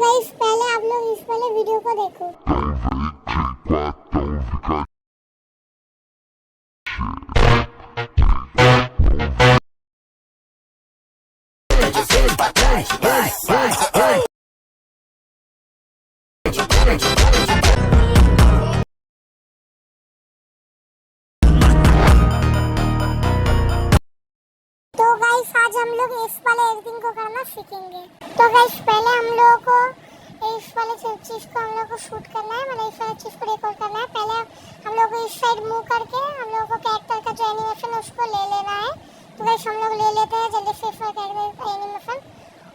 Guys पहले आप लोग इस वाले वीडियो को देखो। तो गाइस आज हम लोग इस वाले एडिटिंग को करना सीखेंगे। तो गाइस पहले हम लोगों को इस वाले चीज को हम लोग को शूट करना है, मतलब इस वाले चीज को रिकॉर्ड करना है। पहले हम लोग को इस साइड मूव करके हम लोग को कैरेक्टर का जो एनिमेशन है उसको ले लेना है। तो गाइस हम लोग ले लेते हैं जल्दी से इस वाले कैरेक्टर का एनिमेशन।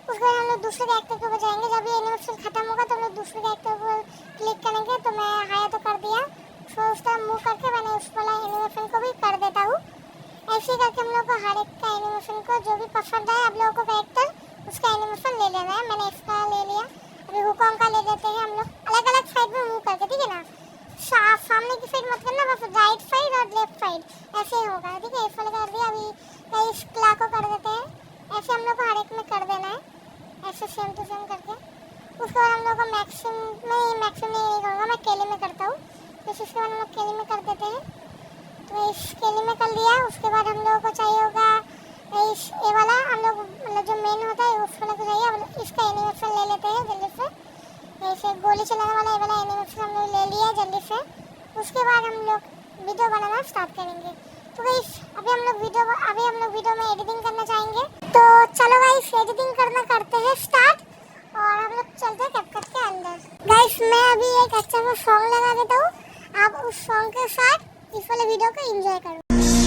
उसके बाद हम लोग दूसरे कैरेक्टर के ऊपर जाएंगे। जब ये एनिमेशन खत्म होगा तो हम लोग दूसरे कैरेक्टर पर क्लिक करेंगे। तो मैं हाया तो कर दिया, तो उस तरह मूव करके मैंने उस वाला एनिमेशन को भी कर देता हूँ। ऐसे करके हम लोग को हर एक का एनिमेशन को जो भी पसंद है आप लोगों को कैरेक्टर उसका एनिमेशन ले लेना है। मैंने इसका ले लिया। अभी हुकॉन्ग का ले लेते हैं हम लोग अलग अलग साइड में मूव करके, ठीक है ना। सामने की साइड मत करना, बस राइट साइड और लेफ्ट साइड ऐसे ही होगा, ठीक है। इस वाले कर दिया। अभी इस क्ला को कर देते हैं। ऐसे हम लोग को हर एक में कर देना है, ऐसे सेम टू सेम करके। उसके बाद हम लोग को मैक्सिमम नहीं करूँगा, मैं केली में करता हूँ। तो इसके बाद हम लोग केली में कर देते हैं। तो इस केली में कर लिया। उसके बाद हम लोगों को चाहिए होगा इस ये वाला, हम लोग मतलब जो मेन होता है उस वाला को चाहिए। इसका एनिमेशन ले लेते हैं जल्दी से। ऐसे गोली चलाने वाला ये वाला एनिमेशन हम लोग ले लिया जल्दी से। उसके बाद हम लोग वीडियो बनाना स्टार्ट करेंगे। तो गाइस अभी हम लोग वीडियो में एडिटिंग करना चाहेंगे। तो चलो गाइस एडिटिंग करते हैं स्टार्ट, और हम लोग चलते हैं कैपकट के अंदर। गाइस मैं अभी एक अच्छा सा सॉन्ग लगा देता हूँ, आप उस सॉन्ग के साथ इस वाले वीडियो को एंजॉय करो।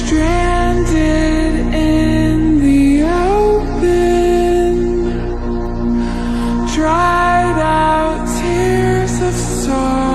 Stranded in the open, dried out tears of sorrow.